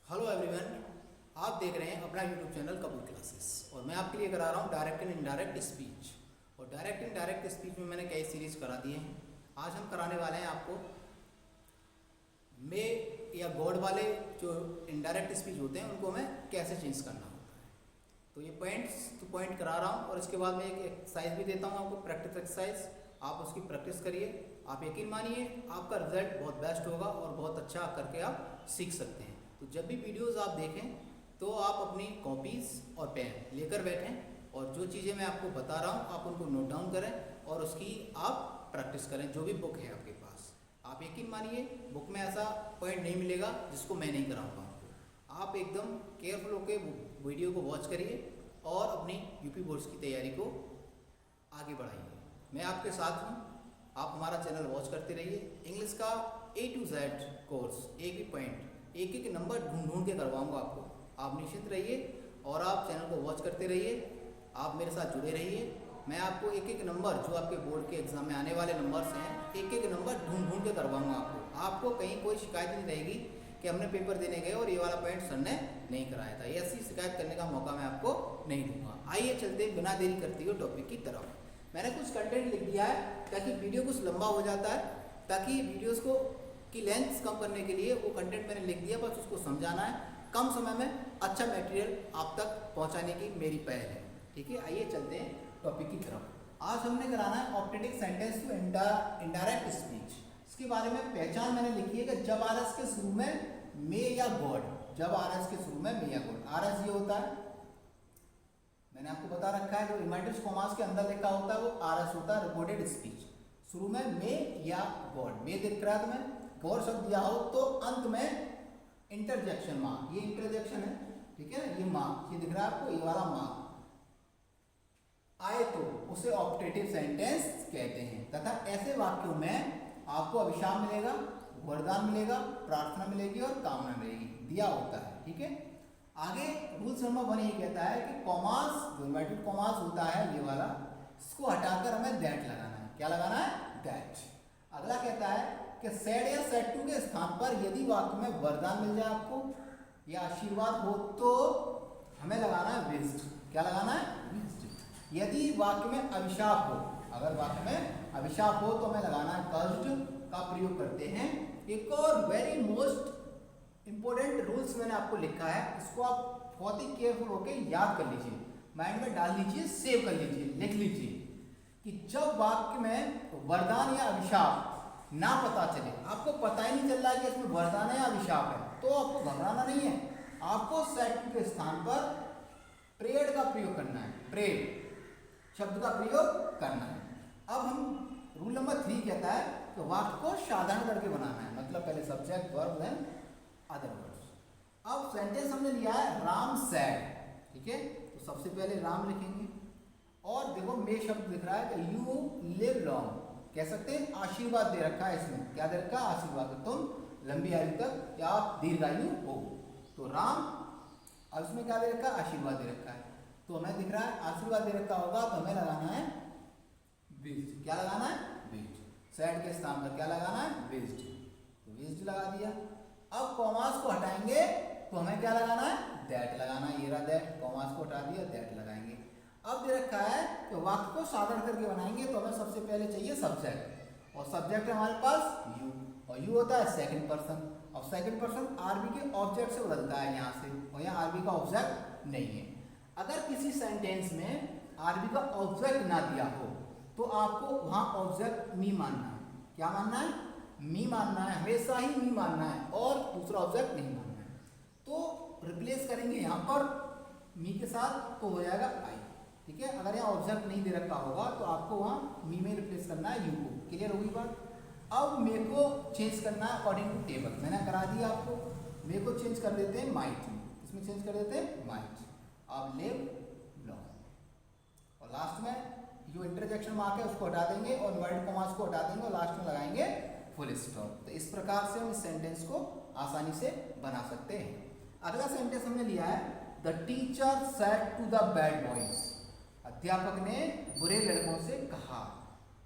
Hello everyone, आप देख रहे हैं अपना यूट्यूब चैनल कपूर क्लासेस और मैं आपके लिए करा रहा हूँ डायरेक्ट एंड इनडायरेक्ट स्पीच। और डायरेक्ट एंड डायरेक्ट स्पीच में मैंने कई सीरीज करा दिए हैं। आज हम कराने वाले हैं आपको मे या गॉड वाले जो इनडायरेक्ट स्पीच होते हैं उनको हमें कैसे चेंज करना होता है। तो ये पॉइंट्स टू पॉइंट करा रहा हूँ और इसके बाद मैं एक एक्सरसाइज भी देता हूँ आपको, प्रैक्टिस एक्सरसाइज। आप उसकी प्रैक्टिस करिए, आप यकीन मानिए आपका रिजल्ट बहुत बेस्ट होगा और बहुत अच्छा करके आप सीख सकते हैं। तो जब भी वीडियोस आप देखें तो आप अपनी कॉपीज़ और पेन लेकर बैठें और जो चीज़ें मैं आपको बता रहा हूँ आप उनको नोट डाउन करें और उसकी आप प्रैक्टिस करें। जो भी बुक है आपके पास, आप यकीन मानिए बुक में ऐसा पॉइंट नहीं मिलेगा जिसको मैं नहीं कराऊंगा आपको। आप एकदम केयरफुल होकर वीडियो को वॉच करिए और अपनी यूपी बोर्ड्स की तैयारी को आगे बढ़ाइए। मैं आपके साथ हूँ, आप हमारा चैनल वॉच करते रहिए। इंग्लिश का A to Z कोर्स, एक ही पॉइंट, एक एक नंबर ढूंढ के करवाऊंगा आपको। आप निश्चिंत रहिए और आप चैनल को वॉच करते रहिए, आप मेरे साथ जुड़े रहिए। मैं आपको एक एक नंबर जो आपके बोर्ड के एग्जाम में आने वाले नंबर्स हैं, एक एक नंबर ढूंढ के करवाऊंगा आपको कहीं कोई शिकायत नहीं रहेगी कि हमने पेपर देने गए और ये वाला पॉइंट सर ने नहीं कराया था। ऐसी शिकायत करने का मौका मैं आपको नहीं दूंगा। आइए चलते बिना देरी करते हुए टॉपिक की तरफ। मैंने कुछ कंटेंट लिख दिया है ताकि वीडियो कुछ लंबा हो जाता है, ताकि वीडियोस को की लेंथ कम करने के लिए वो कंटेंट मैंने लिख दिया, बस उसको समझाना है। कम समय में अच्छा मटेरियल आप तक पहुंचाने की मेरी पहल है। ठीक है, आइए चलते हैं टॉपिक की तरफ। आज हमने कराना है ऑप्टेटिक सेंटेंस टू इनडायरेक्ट स्पीच। इसके बारे में पहचान मैंने लिखी है कि जब आरएस के शुरू में मे या गॉड, जब आरएस के शुरू में मे या गॉड, आरएस ये होता है, मैंने आपको बता रखा है, जो इनवर्टेड कॉमास के अंदर लिखा होता है वो आरएस होता है, रिकॉर्डेड स्पीच। शुरू में मे या गॉड, मे दिख रहा है तुम्हें, गॉड शब्द दिया हो तो अंत में इंटरजेक्शन मार्क, ये इंटरजेक्शन है, ठीक है ना, ये मार्क ये दिख रहा है आपको, ये वाला मार्क आए तो उसे ऑप्टेटिव सेंटेंस कहते हैं। तथा ऐसे वाक्यों में आपको अभिशाप मिलेगा, वरदान मिलेगा, प्रार्थना मिलेगी और कामना मिलेगी, दिया होता है। ठीक है, आगे रूल्स नंबर 1 ये कहता है कि कॉमास, जो इन्वर्टेड कॉमास होता है ये वाला, इसको हटाकर हमें दैट लगाना है। क्या लगाना है? दैट। अगला कहता है कि सेड या सेड टू के स्थान पर यदि वाक्य में वरदान मिल जाए आपको या आशीर्वाद हो तो हमें लगाना है विज्ड। क्या लगाना है? विज्ड। यदि वाक्य में अभिशाप हो, अगर वाक्य में अभिशाप हो तो हमें लगाना है कर्स्ड का प्रयोग करते हैं। एक और वेरी मोस्ट इंपॉर्टेंट रूल्स मैंने आपको लिखा है, इसको आप बहुत ही केयरफुल होकर याद कर लीजिए, माइंड में डाल लीजिए, सेव कर लीजिए, लिख लीजिए कि जब वाक्य में वरदान या अभिशाप ना पता चले, आपको पता ही नहीं चल रहा है कि इसमें वरदान है या अभिशाप है, तो आपको घबराना नहीं है। आपको सेड के स्थान पर प्रेड का प्रयोग करना है, प्रेड शब्द का प्रयोग करना है। अब हम रूल नंबर 3 कहता है कि वाक्य को साधारण करके बनाना है, मतलब पहले subject, verb, then other words. अब सेंटेंस हमने लिया है राम सैड, ठीक है, तो सबसे पहले राम लिखेंगे और देखो मे शब्द दिख रहा है कि यू लिव लॉन्ग, कह सकते हैं आशीर्वाद दे रखा है इसमें। क्या दे रखा है? आशीर्वाद, तुम लंबी आयु तक या आप दीर्घायु हो। तो राम, और इसमें क्या दे रखा है? आशीर्वाद दे रखा है, तो हमें दिख रहा है आशीर्वाद दे रखा होगा तो हमें लगाना है विज्ड। क्या लगाना है? विज्ड। सैड के स्थान पर क्या लगाना है? विज्ड, तो विज्ड लगा दिया। अब कॉमास को हटाएंगे तो हमें क्या लगाना है? दैट लगाना है, ये रहा दैट, कॉमास को हटा दिया, दैट लगाएंगे। अब दे रखा है कि वाक्य को साधारण करके बनाएंगे तो हमें सबसे पहले चाहिए सब्जेक्ट, और सब्जेक्ट है हमारे पास यू, और यू होता है सेकंड पर्सन, और सेकंड पर्सन आरबी के ऑब्जेक्ट से बदलता है यहाँ से, और यहाँ आरबी का ऑब्जेक्ट नहीं है। अगर किसी सेंटेंस में आरबी का ऑब्जेक्ट ना दिया हो तो आपको वहाँ ऑब्जेक्ट मी मानना है। क्या मानना है? मी मानना है, हमेशा ही मी मानना है और दूसरा ऑब्जेक्ट नहीं मानना है। तो रिप्लेस करेंगे यहाँ पर मी के साथ तो हो जाएगा आई, ठीक है। अगर यहाँ ऑब्जेक्ट नहीं दे रखा होगा तो आपको वहाँ मी में रिप्लेस करना है यू को। क्लियर होगी बात? अब मे को चेंज करना है अकॉर्डिंग टू टेबल, मैंने करा दिया आपको। मे को चेंज कर देते हैं माइट में, इसमें चेंज कर देते हैं माइट। अब लिव लॉन्ग, और लास्ट में जो इंटरजेक्शन मार्क है उसको हटा देंगे और इन्वर्टेड कॉमास को हटा देंगे और लास्ट में लगाएंगे फुल स्टॉप। तो इस प्रकार से हम इस सेंटेंस को आसानी से बना सकते हैं। अगला सेंटेंस हमने लिया है the teacher said to the bad boys, अध्यापक ने बुरे लड़कों से कहा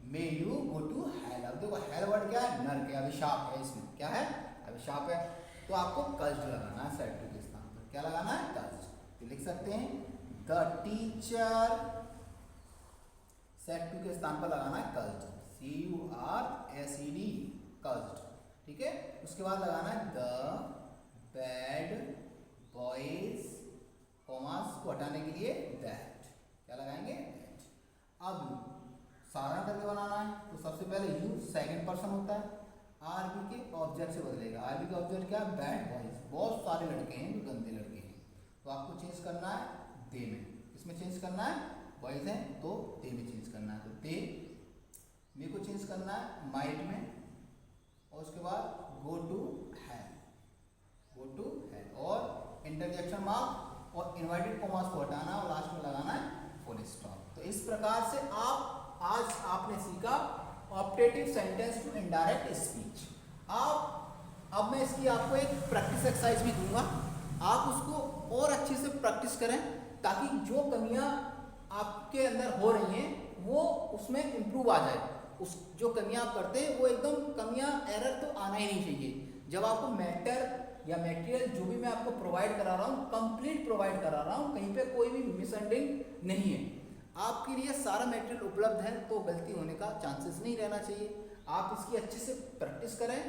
may you go to hell. अब देखो हेल वर्ड क्या है? नर्क है, अभिशाप है, इसमें क्या है? अभिशाप है, तो आपको कर्स्ड लगाना है सेड टू के तो लिख सकते हैं द टीचर, सेट टू के स्थान पर लगाना है कल्ड, CURSED, कल्ड, ठीक है। उसके बाद लगाना है द बैड बॉयज, कॉमास को हटाने के लिए दैट, क्या लगाएंगे दैट। अब साधारण करके बनाना है तो सबसे पहले यू सेकंड पर्सन होता है, आरबी के ऑब्जेक्ट से बदलेगा। आरबी का ऑब्जेक्ट क्या है, बैड बॉयज, बहुत सारे लड़के हैं जो गंदे लड़के हैं, तो आपको चेंज करना है दे में। इसमें चेंज करना है, बॉयज हैं तो दे में चेंज करना है, तो दे मे को चेंज करना है माइट में, और उसके बाद go to have, go to have, और इंटरजेक्शन मार्क और इन्वर्टेड कॉमास को हटाना और लास्ट में लगाना है फुल स्टॉप। तो इस प्रकार से आज आपने सीखा optative sentence to indirect speech. अब मैं इसकी आपको एक प्रैक्टिस एक्सरसाइज भी दूंगा, आप उसको और अच्छे से प्रैक्टिस करें ताकि जो कमियां आपके अंदर हो रही हैं वो उसमें इम्प्रूव आ जाए। उस जो कमियां आप करते हैं वो एकदम कमियां, एरर तो आना ही नहीं चाहिए। जब आपको मैटर या मटेरियल जो भी मैं आपको प्रोवाइड करा रहा हूँ, कंप्लीट प्रोवाइड करा रहा हूँ, कहीं पे कोई भी मिसअंडरस्टैंडिंग नहीं है, आपके लिए सारा मटेरियल उपलब्ध है, तो गलती होने का चांसेस नहीं रहना चाहिए। आप इसकी अच्छे से प्रैक्टिस करें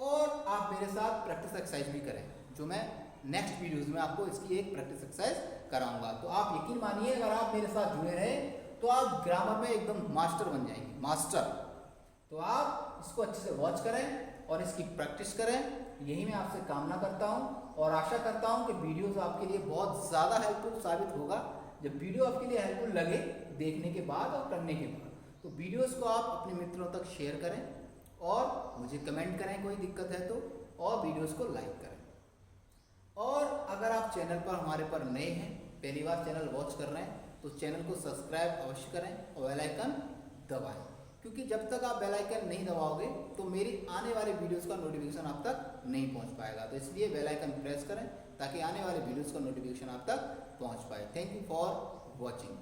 और आप मेरे साथ प्रैक्टिस एक्सरसाइज भी करें, जो मैं नेक्स्ट वीडियोस में आपको इसकी एक प्रैक्टिस एक्सरसाइज कराऊंगा। तो आप यकीन मानिए अगर आप मेरे साथ जुड़े रहे तो आप ग्रामर में एकदम मास्टर बन जाएंगे, मास्टर। तो आप इसको अच्छे से वॉच करें और इसकी प्रैक्टिस करें, यही मैं आपसे कामना करता हूँ और आशा करता हूँ कि वीडियोस आपके लिए बहुत ज़्यादा हेल्पफुल साबित होगा। जब वीडियो आपके लिए हेल्पफुल लगे देखने के बाद और करने के बाद, तो वीडियोस को आप अपने मित्रों तक शेयर करें और मुझे कमेंट करें कोई दिक्कत है तो, और वीडियोस को लाइक करें। और अगर आप चैनल पर हमारे पर नए हैं, पहली बार चैनल वॉच कर रहे हैं, तो चैनल को सब्सक्राइब अवश्य करें और बेल आइकन दबाएं, क्योंकि जब तक आप बेल आइकन नहीं दबाओगे तो मेरी आने वाले वीडियोस का नोटिफिकेशन आप तक नहीं पहुंच पाएगा। तो इसलिए बेल आइकन प्रेस करें ताकि आने वाले वीडियोस का नोटिफिकेशन आप तक पहुंच पाए। Thank you for watching.